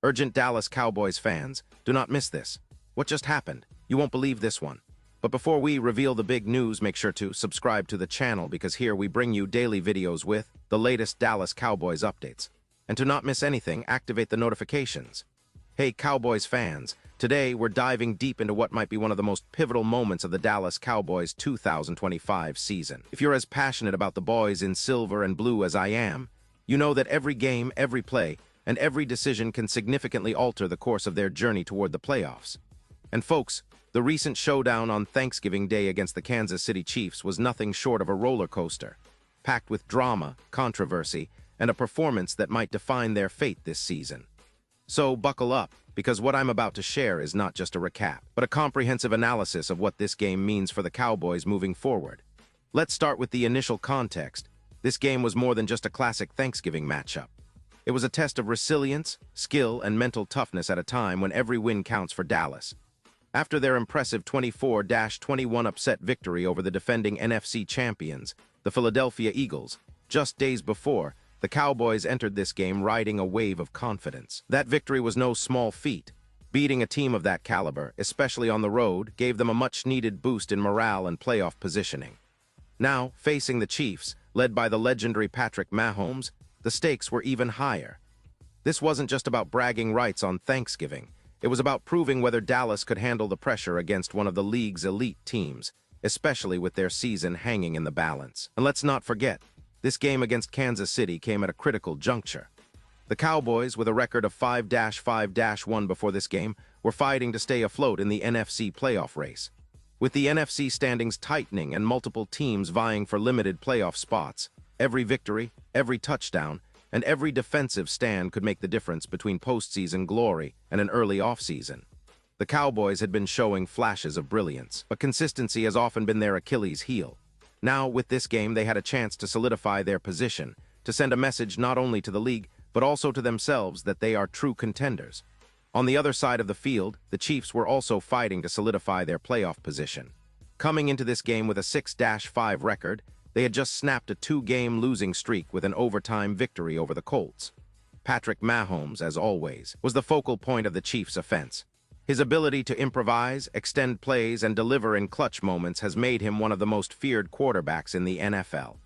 Urgent Dallas Cowboys fans, do not miss this. What just happened? You won't believe this one. But before we reveal the big news, make sure to subscribe to the channel because here we bring you daily videos with the latest Dallas Cowboys updates. And to not miss anything, activate the notifications. Hey Cowboys fans, today we're diving deep into what might be one of the most pivotal moments of the Dallas Cowboys 2025 season. If you're as passionate about the boys in silver and blue as I am, you know that every game, every play, and every decision can significantly alter the course of their journey toward the playoffs. And folks, the recent showdown on Thanksgiving Day against the Kansas City Chiefs was nothing short of a roller coaster, packed with drama, controversy, and a performance that might define their fate this season. So buckle up, because what I'm about to share is not just a recap, but a comprehensive analysis of what this game means for the Cowboys moving forward. Let's start with the initial context. This game was more than just a classic Thanksgiving matchup. It was a test of resilience, skill, and mental toughness at a time when every win counts for Dallas. After their impressive 24-21 upset victory over the defending NFC champions, the Philadelphia Eagles, just days before, the Cowboys entered this game riding a wave of confidence. That victory was no small feat. Beating a team of that caliber, especially on the road, gave them a much-needed boost in morale and playoff positioning. Now, facing the Chiefs, led by the legendary Patrick Mahomes, the stakes were even higher. This wasn't just about bragging rights on Thanksgiving. It was about proving whether Dallas could handle the pressure against one of the league's elite teams, especially with their season hanging in the balance. And let's not forget, this game against Kansas City came at a critical juncture. The Cowboys, with a record of 5-5-1 before this game, were fighting to stay afloat in the NFC playoff race. With the NFC standings tightening and multiple teams vying for limited playoff spots, every victory, every touchdown, and every defensive stand could make the difference between postseason glory and an early offseason. The Cowboys had been showing flashes of brilliance, but consistency has often been their Achilles heel. Now, with this game, they had a chance to solidify their position, to send a message not only to the league, but also to themselves that they are true contenders. On the other side of the field, the Chiefs were also fighting to solidify their playoff position. Coming into this game with a 6-5 record, they had just snapped a 2-game losing streak with an overtime victory over the Colts. Patrick Mahomes, as always, was the focal point of the Chiefs' offense. His ability to improvise, extend plays, and deliver in clutch moments has made him one of the most feared quarterbacks in the NFL.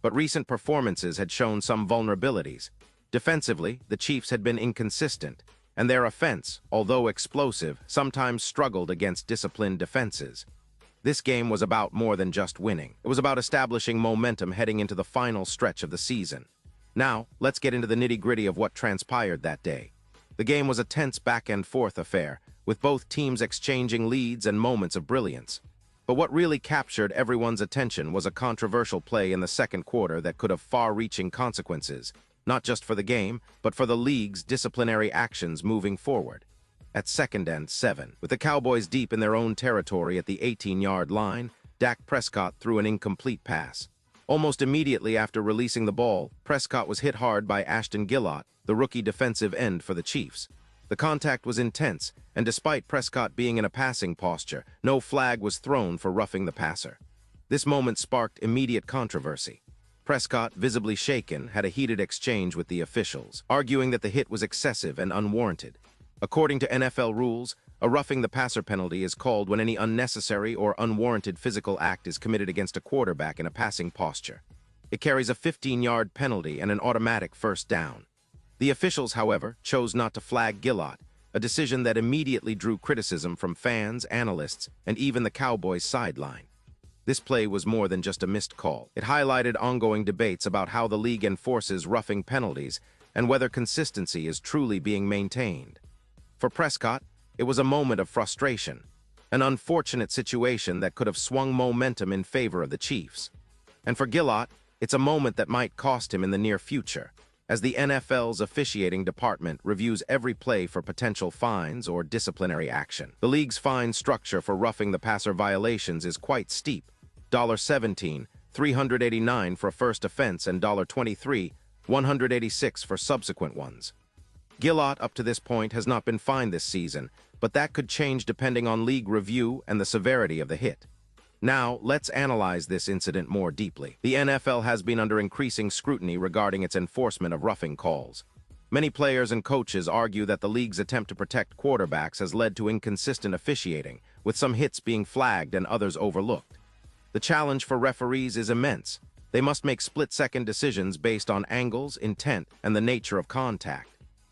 But recent performances had shown some vulnerabilities. Defensively, the Chiefs had been inconsistent, and their offense, although explosive, sometimes struggled against disciplined defenses. This game was about more than just winning. It was about establishing momentum heading into the final stretch of the season. Now, let's get into the nitty-gritty of what transpired that day. The game was a tense back-and-forth affair, with both teams exchanging leads and moments of brilliance. But what really captured everyone's attention was a controversial play in the second quarter that could have far-reaching consequences, not just for the game, but for the league's disciplinary actions moving forward. At 2nd and 7, with the Cowboys deep in their own territory at the 18-yard line, Dak Prescott threw an incomplete pass. Almost immediately after releasing the ball, Prescott was hit hard by Ashton Gillott, the rookie defensive end for the Chiefs. The contact was intense, and despite Prescott being in a passing posture, no flag was thrown for roughing the passer. This moment sparked immediate controversy. Prescott, visibly shaken, had a heated exchange with the officials, arguing that the hit was excessive and unwarranted. According to NFL rules, a roughing the passer penalty is called when any unnecessary or unwarranted physical act is committed against a quarterback in a passing posture. It carries a 15-yard penalty and an automatic first down. The officials, however, chose not to flag Gillott, a decision that immediately drew criticism from fans, analysts, and even the Cowboys sideline. This play was more than just a missed call. It highlighted ongoing debates about how the league enforces roughing penalties and whether consistency is truly being maintained. For Prescott, it was a moment of frustration, an unfortunate situation that could have swung momentum in favor of the Chiefs. And for Gillott, it's a moment that might cost him in the near future, as the NFL's officiating department reviews every play for potential fines or disciplinary action. The league's fine structure for roughing the passer violations is quite steep: $17, $389 for a first offense, and $23, $186 for subsequent ones. Gillott, up to this point, has not been fined this season, but that could change depending on league review and the severity of the hit. Now, let's analyze this incident more deeply. The NFL has been under increasing scrutiny regarding its enforcement of roughing calls. Many players and coaches argue that the league's attempt to protect quarterbacks has led to inconsistent officiating, with some hits being flagged and others overlooked. The challenge for referees is immense. They must make split-second decisions based on angles, intent, and the nature of contact.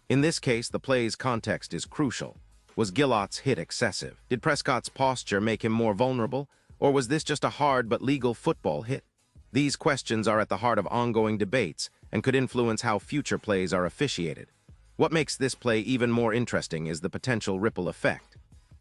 In this case, the play's context is crucial. Was Gillott's hit excessive? Did Prescott's posture make him more vulnerable? Or was this just a hard but legal football hit? These questions are at the heart of ongoing debates and could influence how future plays are officiated. What makes this play even more interesting is the potential ripple effect.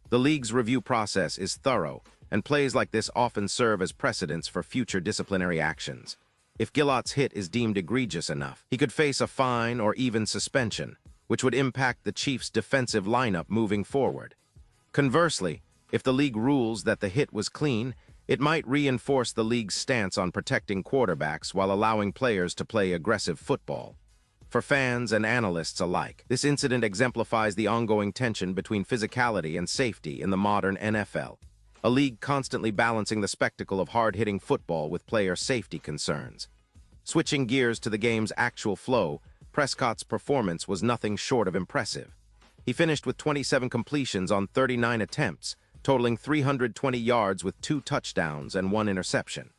The league's review process is thorough, and plays like this often serve as precedents for future disciplinary actions. If Gillott's hit is deemed egregious enough, he could face a fine or even suspension, which would impact the Chiefs' defensive lineup moving forward. Conversely, if the league rules that the hit was clean, it might reinforce the league's stance on protecting quarterbacks while allowing players to play aggressive football. For fans and analysts alike, this incident exemplifies the ongoing tension between physicality and safety in the modern NFL, a league constantly balancing the spectacle of hard-hitting football with player safety concerns. Switching gears to the game's actual flow, Prescott's performance was nothing short of impressive. He finished with 27 completions on 39 attempts, totaling 320 yards with 2 touchdowns and 1 interception.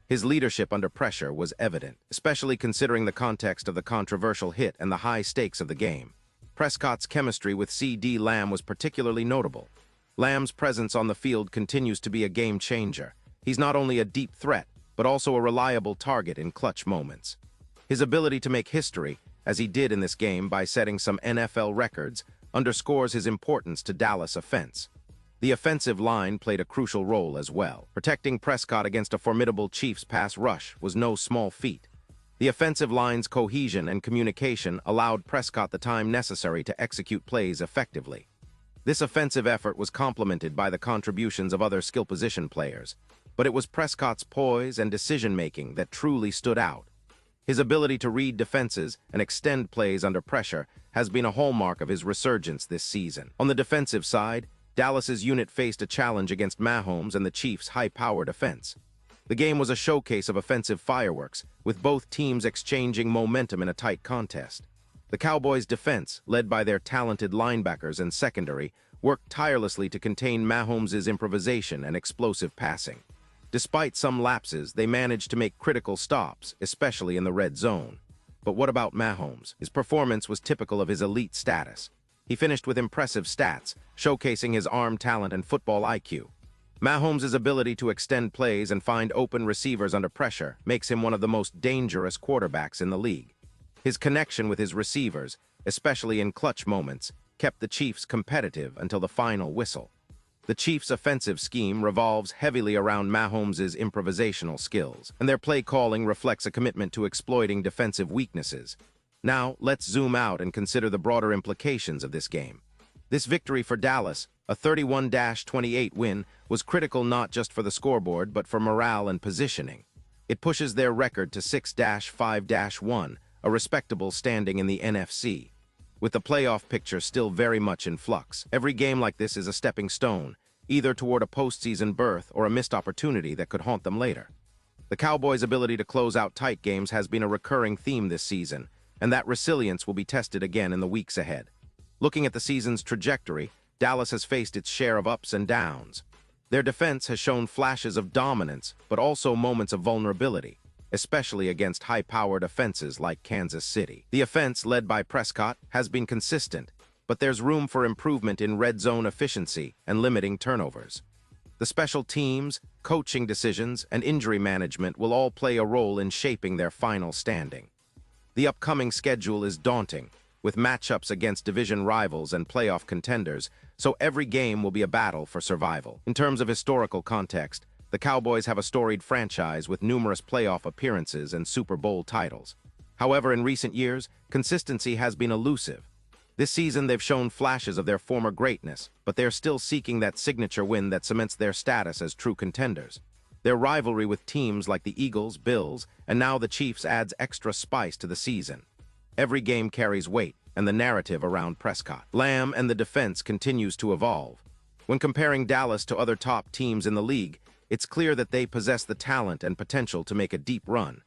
His leadership under pressure was evident, especially considering the context of the controversial hit and the high stakes of the game. Prescott's chemistry with C.D. Lamb was particularly notable. Lamb's presence on the field continues to be a game-changer. He's not only a deep threat, but also a reliable target in clutch moments. His ability to make history, as he did in this game by setting some NFL records, underscores his importance to Dallas' offense. The offensive line played a crucial role as well. Protecting Prescott against a formidable Chiefs pass rush was no small feat. The offensive line's cohesion and communication allowed Prescott the time necessary to execute plays effectively. This offensive effort was complemented by the contributions of other skill position players, but it was Prescott's poise and decision-making that truly stood out. His ability to read defenses and extend plays under pressure has been a hallmark of his resurgence this season. On the defensive side, Dallas's unit faced a challenge against Mahomes and the Chiefs' high-powered offense. The game was a showcase of offensive fireworks, with both teams exchanging momentum in a tight contest. The Cowboys' defense, led by their talented linebackers and secondary, worked tirelessly to contain Mahomes' improvisation and explosive passing. Despite some lapses, they managed to make critical stops, especially in the red zone. But what about Mahomes? His performance was typical of his elite status. He finished with impressive stats, showcasing his arm talent and football IQ. Mahomes' ability to extend plays and find open receivers under pressure makes him one of the most dangerous quarterbacks in the league. His connection with his receivers, especially in clutch moments, kept the Chiefs competitive until the final whistle. The Chiefs' offensive scheme revolves heavily around Mahomes' improvisational skills, and their play calling reflects a commitment to exploiting defensive weaknesses. Now, let's zoom out and consider the broader implications of this game. This victory for Dallas, a 31-28 win, was critical not just for the scoreboard but for morale and positioning. It pushes their record to 6-5-1, a respectable standing in the NFC. With the playoff picture still very much in flux, every game like this is a stepping stone, either toward a postseason berth or a missed opportunity that could haunt them later. The Cowboys' ability to close out tight games has been a recurring theme this season, and that resilience will be tested again in the weeks ahead. Looking at the season's trajectory, Dallas has faced its share of ups and downs. Their defense has shown flashes of dominance, but also moments of vulnerability, especially against high-powered offenses like Kansas City. The offense, led by Prescott, has been consistent, but there's room for improvement in red zone efficiency and limiting turnovers. The special teams, coaching decisions, and injury management will all play a role in shaping their final standing. The upcoming schedule is daunting, with matchups against division rivals and playoff contenders, so every game will be a battle for survival. In terms of historical context, the Cowboys have a storied franchise with numerous playoff appearances and Super Bowl titles. However, in recent years, consistency has been elusive. This season, they've shown flashes of their former greatness, but they're still seeking that signature win that cements their status as true contenders. Their rivalry with teams like the Eagles, Bills, and now the Chiefs adds extra spice to the season. Every game carries weight, and the narrative around Prescott, Lamb, and the defense continues to evolve. When comparing Dallas to other top teams in the league, it's clear that they possess the talent and potential to make a deep run.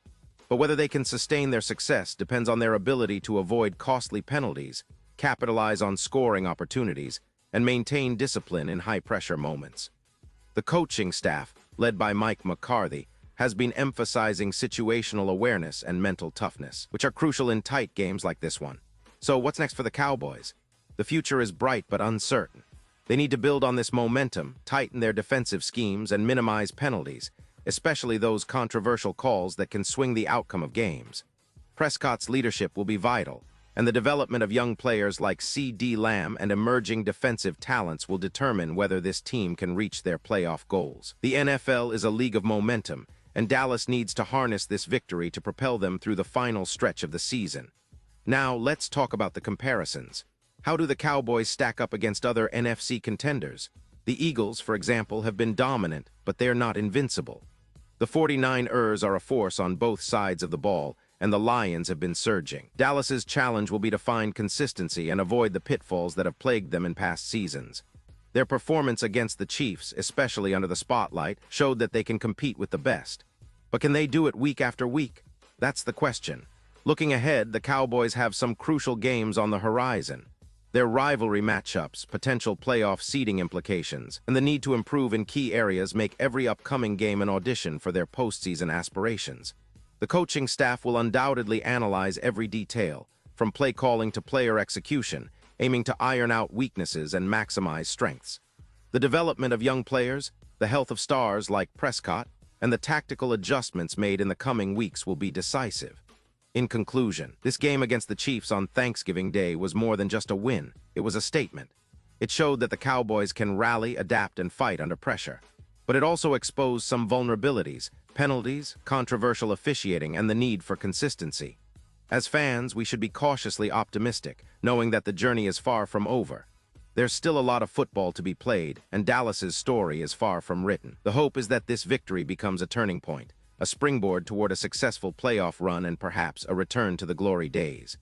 But whether they can sustain their success depends on their ability to avoid costly penalties, capitalize on scoring opportunities, and maintain discipline in high-pressure moments. The coaching staff, led by Mike McCarthy, has been emphasizing situational awareness and mental toughness, which are crucial in tight games like this one. So what's next for the Cowboys? The future is bright but uncertain. They need to build on this momentum, tighten their defensive schemes, and minimize penalties, especially those controversial calls that can swing the outcome of games. Prescott's leadership will be vital, and the development of young players like C.D. Lamb and emerging defensive talents will determine whether this team can reach their playoff goals. The NFL is a league of momentum, and Dallas needs to harness this victory to propel them through the final stretch of the season. Now, let's talk about the comparisons. How do the Cowboys stack up against other NFC contenders? The Eagles, for example, have been dominant, but they're not invincible. The 49ers are a force on both sides of the ball, and the Lions have been surging. Dallas's challenge will be to find consistency and avoid the pitfalls that have plagued them in past seasons. Their performance against the Chiefs, especially under the spotlight, showed that they can compete with the best. But can they do it week after week? That's the question. Looking ahead, the Cowboys have some crucial games on the horizon. Their rivalry matchups, potential playoff seeding implications, and the need to improve in key areas make every upcoming game an audition for their postseason aspirations. The coaching staff will undoubtedly analyze every detail, from play calling to player execution, aiming to iron out weaknesses and maximize strengths. The development of young players, the health of stars like Prescott, and the tactical adjustments made in the coming weeks will be decisive. In conclusion, this game against the Chiefs on Thanksgiving Day was more than just a win. It was a statement. It showed that the Cowboys can rally, adapt, and fight under pressure. But it also exposed some vulnerabilities, penalties, controversial officiating, and the need for consistency. As fans, we should be cautiously optimistic, knowing that the journey is far from over. There's still a lot of football to be played, and Dallas's story is far from written. The hope is that this victory becomes a turning point, a springboard toward a successful playoff run and perhaps a return to the glory days.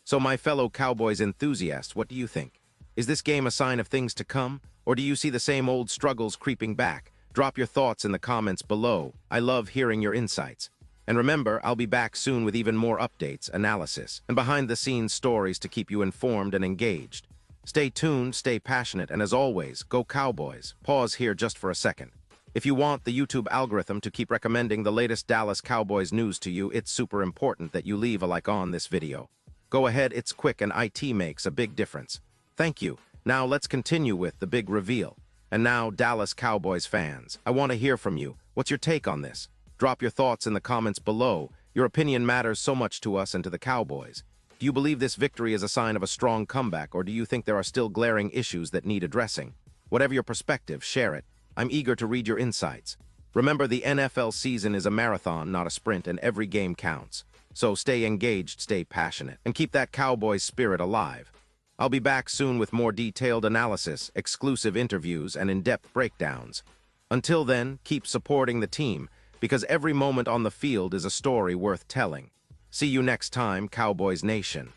So my fellow Cowboys enthusiasts, what do you think? Is this game a sign of things to come, or do you see the same old struggles creeping back? Drop your thoughts in the comments below. I love hearing your insights. And remember, I'll be back soon with even more updates, analysis, and behind-the-scenes stories to keep you informed and engaged. Stay tuned, stay passionate, and as always, go Cowboys. Pause here just for a second. If you want the YouTube algorithm to keep recommending the latest Dallas Cowboys news to you, it's super important that you leave a like on this video. Go ahead, it's quick and IT makes a big difference. Thank you. Now let's continue with the big reveal. And now, Dallas Cowboys fans, I want to hear from you. What's your take on this? Drop your thoughts in the comments below. Your opinion matters so much to us and to the Cowboys. Do you believe this victory is a sign of a strong comeback, or do you think there are still glaring issues that need addressing? Whatever your perspective, share it. I'm eager to read your insights. Remember, the NFL season is a marathon, not a sprint, and every game counts. So stay engaged, stay passionate, and keep that Cowboys spirit alive. I'll be back soon with more detailed analysis, exclusive interviews, and in-depth breakdowns. Until then, keep supporting the team, because every moment on the field is a story worth telling. See you next time, Cowboys Nation.